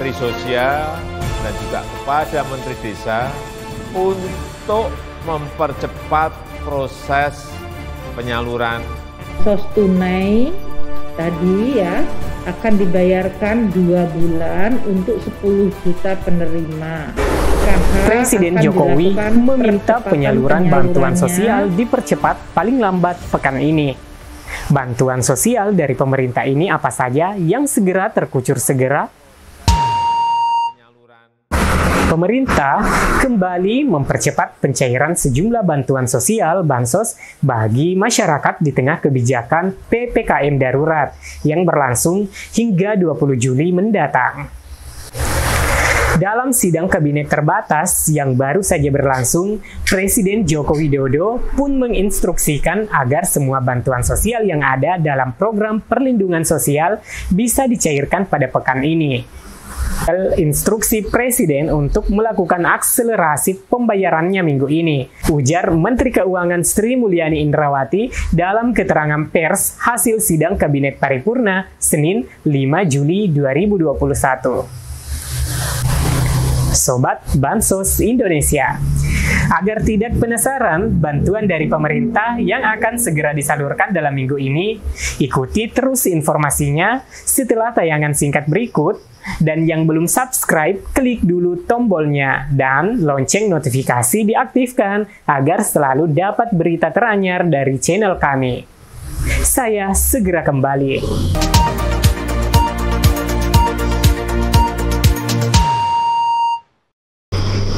Menteri Sosial dan juga kepada Menteri Desa untuk mempercepat proses penyaluran bansos tunai tadi ya akan dibayarkan 2 bulan untuk 10 juta penerima. Presiden Jokowi meminta penyaluran bantuan sosial dipercepat paling lambat pekan ini. Bantuan sosial dari pemerintah ini apa saja yang segera terkucur segera? Pemerintah kembali mempercepat pencairan sejumlah bantuan sosial bansos bagi masyarakat di tengah kebijakan PPKM darurat yang berlangsung hingga 20 Juli mendatang. Dalam sidang kabinet terbatas yang baru saja berlangsung, Presiden Joko Widodo pun menginstruksikan agar semua bantuan sosial yang ada dalam program perlindungan sosial bisa dicairkan pada pekan ini. Instruksi Presiden untuk melakukan akselerasi pembayarannya minggu ini, ujar Menteri Keuangan Sri Mulyani Indrawati dalam keterangan pers hasil sidang Kabinet Paripurna Senin 5 Juli 2021. Sobat Bansos Indonesia, agar tidak penasaran bantuan dari pemerintah yang akan segera disalurkan dalam minggu ini, ikuti terus informasinya setelah tayangan singkat berikut. Dan yang belum subscribe, klik dulu tombolnya dan lonceng notifikasi diaktifkan agar selalu dapat berita teranyar dari channel kami. Saya segera kembali.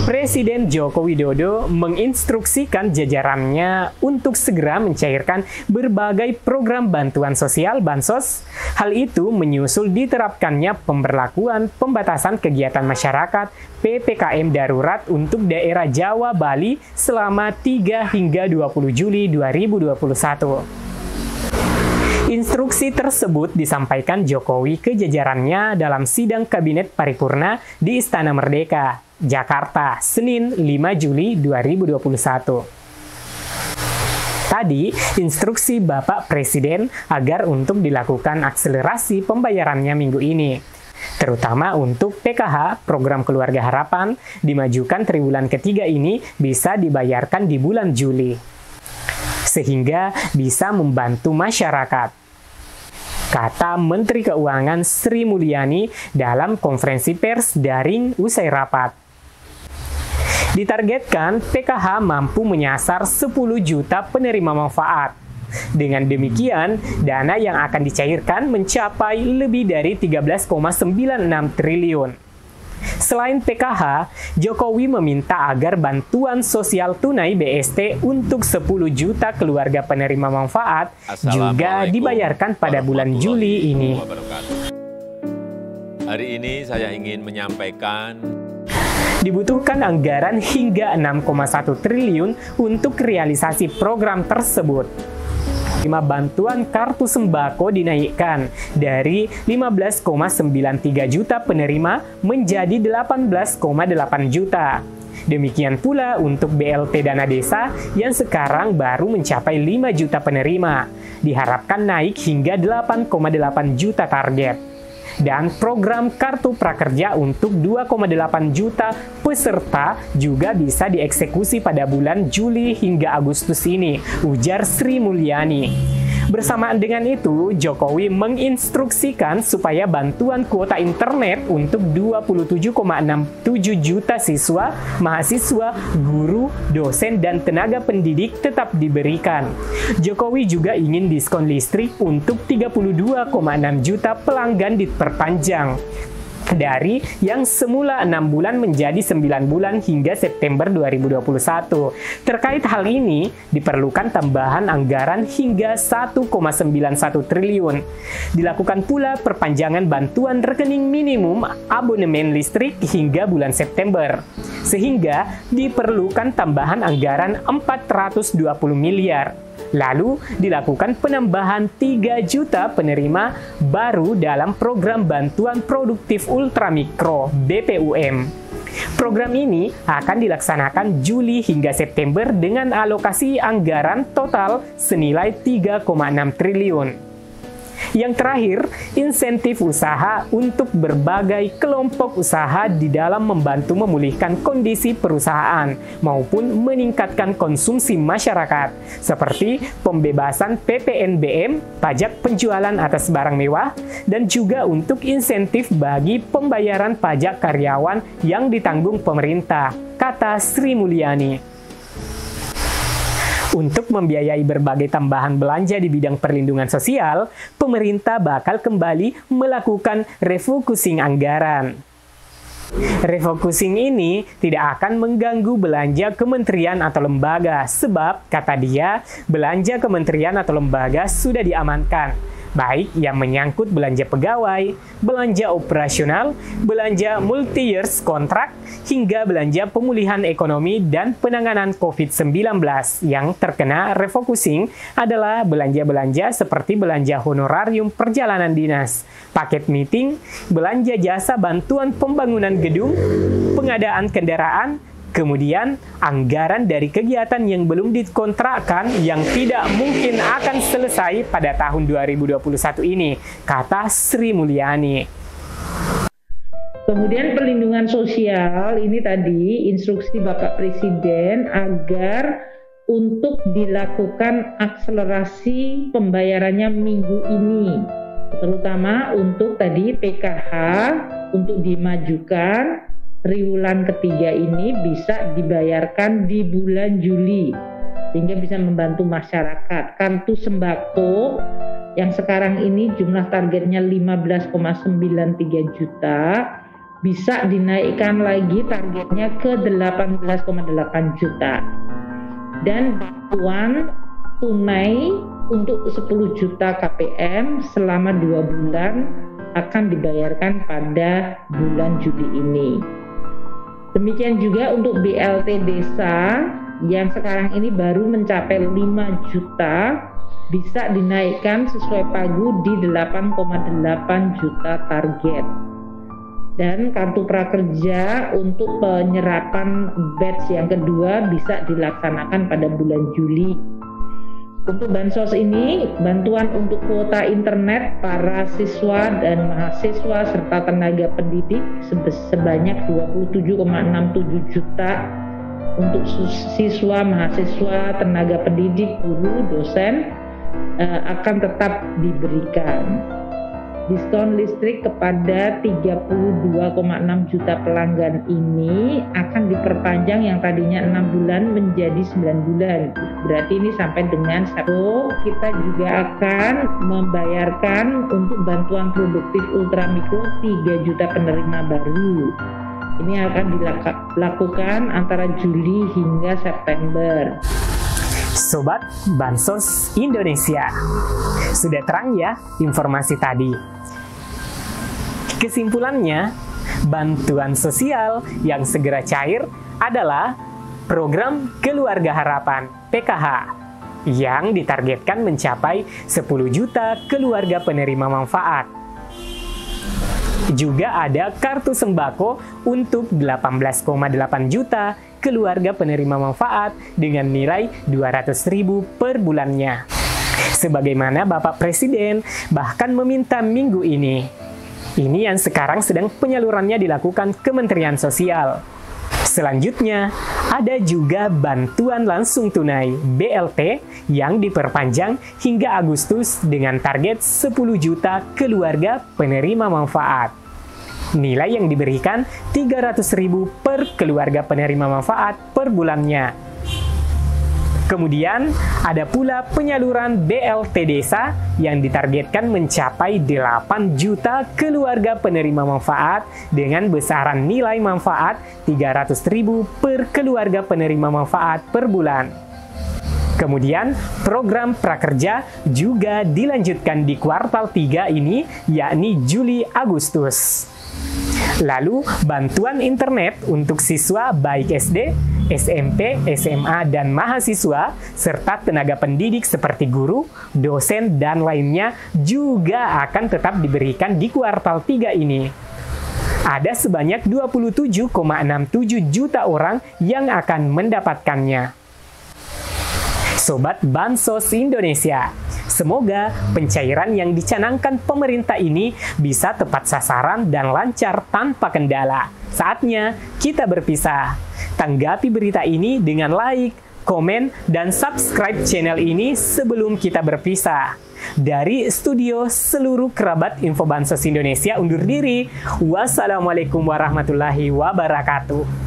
Presiden Joko Widodo menginstruksikan jajarannya untuk segera mencairkan berbagai program bantuan sosial bansos. Hal itu menyusul diterapkannya pemberlakuan pembatasan kegiatan masyarakat PPKM darurat untuk daerah Jawa Bali selama 3 hingga 20 Juli 2021. Instruksi tersebut disampaikan Jokowi ke jajarannya dalam sidang Kabinet Paripurna di Istana Merdeka, Jakarta, Senin 5 Juli 2021. Tadi, instruksi Bapak Presiden agar untuk dilakukan akselerasi pembayarannya minggu ini. Terutama untuk PKH, Program Keluarga Harapan, dimajukan triwulan ketiga ini bisa dibayarkan di bulan Juli, sehingga bisa membantu masyarakat, kata Menteri Keuangan Sri Mulyani dalam konferensi pers daring usai rapat. Ditargetkan PKH mampu menyasar 10 juta penerima manfaat. Dengan demikian, dana yang akan dicairkan mencapai lebih dari 13,96 triliun. Selain PKH, Jokowi meminta agar bantuan sosial tunai BST untuk 10 juta keluarga penerima manfaat juga dibayarkan pada bulan Juli ini. Hari ini saya ingin menyampaikan dibutuhkan anggaran hingga 6,1 triliun untuk realisasi program tersebut. Bantuan kartu sembako dinaikkan dari 15,93 juta penerima menjadi 18,8 juta. Demikian pula untuk BLT Dana Desa yang sekarang baru mencapai 5 juta penerima, diharapkan naik hingga 8,8 juta target. Dan program Kartu Prakerja untuk 2,8 juta peserta juga bisa dieksekusi pada bulan Juli hingga Agustus ini, ujar Sri Mulyani. Bersamaan dengan itu, Jokowi menginstruksikan supaya bantuan kuota internet untuk 27,67 juta siswa, mahasiswa, guru, dosen, dan tenaga pendidik tetap diberikan. Jokowi juga ingin diskon listrik untuk 32,6 juta pelanggan diperpanjang dari yang semula 6 bulan menjadi 9 bulan hingga September 2021. Terkait hal ini, diperlukan tambahan anggaran hingga 1,91 triliun. Dilakukan pula perpanjangan bantuan rekening minimum abonemen listrik hingga bulan September, sehingga diperlukan tambahan anggaran 420 miliar. Lalu dilakukan penambahan 3 juta penerima baru dalam program Bantuan Produktif Ultramikro (BPUM). Program ini akan dilaksanakan Juli hingga September dengan alokasi anggaran total senilai 3,6 triliun. Yang terakhir, insentif usaha untuk berbagai kelompok usaha di dalam membantu memulihkan kondisi perusahaan maupun meningkatkan konsumsi masyarakat, seperti pembebasan PPNBM, pajak penjualan atas barang mewah, dan juga untuk insentif bagi pembayaran pajak karyawan yang ditanggung pemerintah, kata Sri Mulyani. Untuk membiayai berbagai tambahan belanja di bidang perlindungan sosial, pemerintah bakal kembali melakukan refocusing anggaran. Refocusing ini tidak akan mengganggu belanja kementerian atau lembaga, sebab, kata dia, belanja kementerian atau lembaga sudah diamankan, baik yang menyangkut belanja pegawai, belanja operasional, belanja multi-years kontrak, hingga belanja pemulihan ekonomi dan penanganan COVID-19. Yang terkena refocusing adalah belanja-belanja seperti belanja honorarium perjalanan dinas, paket meeting, belanja jasa bantuan pembangunan gedung, pengadaan kendaraan, kemudian anggaran dari kegiatan yang belum dikontrakkan yang tidak mungkin akan selesai pada tahun 2021 ini, kata Sri Mulyani. Kemudian perlindungan sosial, ini tadi instruksi Bapak Presiden agar untuk dilakukan akselerasi pembayarannya minggu ini, terutama untuk tadi PKH untuk dimajukan triwulan ketiga ini bisa dibayarkan di bulan Juli sehingga bisa membantu masyarakat. Kartu sembako yang sekarang ini jumlah targetnya 15,93 juta bisa dinaikkan lagi targetnya ke 18,8 juta. Dan bantuan tunai untuk 10 juta KPM selama 2 bulan akan dibayarkan pada bulan Juli ini. Demikian juga untuk BLT desa yang sekarang ini baru mencapai 5 juta bisa dinaikkan sesuai pagu di 8,8 juta target. Dan kartu prakerja untuk penyerapan batch yang kedua bisa dilaksanakan pada bulan Juli. Untuk bansos ini, bantuan untuk kuota internet para siswa dan mahasiswa serta tenaga pendidik sebanyak 27,67 juta untuk siswa, mahasiswa, tenaga pendidik, guru, dosen akan tetap diberikan. Diskon listrik kepada 32,6 juta pelanggan ini akan diperpanjang yang tadinya 6 bulan menjadi 9 bulan. Berarti ini sampai dengan Sabtu. Kita juga akan membayarkan untuk bantuan produktif ultramikro 3 juta penerima baru. Ini akan dilakukan antara Juli hingga September. Sobat Bansos Indonesia, sudah terang ya informasi tadi. Kesimpulannya, bantuan sosial yang segera cair adalah program Keluarga Harapan (PKH) yang ditargetkan mencapai 10 juta keluarga penerima manfaat. Juga ada kartu sembako untuk 18,8 juta keluarga penerima manfaat dengan nilai 200.000 per bulannya. Sebagaimana Bapak Presiden bahkan meminta minggu ini. Ini yang sekarang sedang penyalurannya dilakukan Kementerian Sosial. Selanjutnya, ada juga bantuan langsung tunai BLT yang diperpanjang hingga Agustus dengan target 10 juta keluarga penerima manfaat. Nilai yang diberikan 300.000 per keluarga penerima manfaat per bulannya. Kemudian, ada pula penyaluran BLT desa yang ditargetkan mencapai 8 juta keluarga penerima manfaat dengan besaran nilai manfaat 300.000 per keluarga penerima manfaat per bulan. Kemudian, program prakerja juga dilanjutkan di kuartal 3 ini, yakni Juli-Agustus. Lalu, bantuan internet untuk siswa baik SD, SMP, SMA, dan mahasiswa, serta tenaga pendidik seperti guru, dosen, dan lainnya juga akan tetap diberikan di kuartal 3 ini. Ada sebanyak 27,67 juta orang yang akan mendapatkannya. Sobat Bansos Indonesia, Semoga pencairan yang dicanangkan pemerintah ini bisa tepat sasaran dan lancar tanpa kendala. Saatnya kita berpisah. Tanggapi berita ini dengan like, komen, dan subscribe channel ini sebelum kita berpisah. Dari studio seluruh kerabat Info Bansos Indonesia undur diri. Wassalamualaikum warahmatullahi wabarakatuh.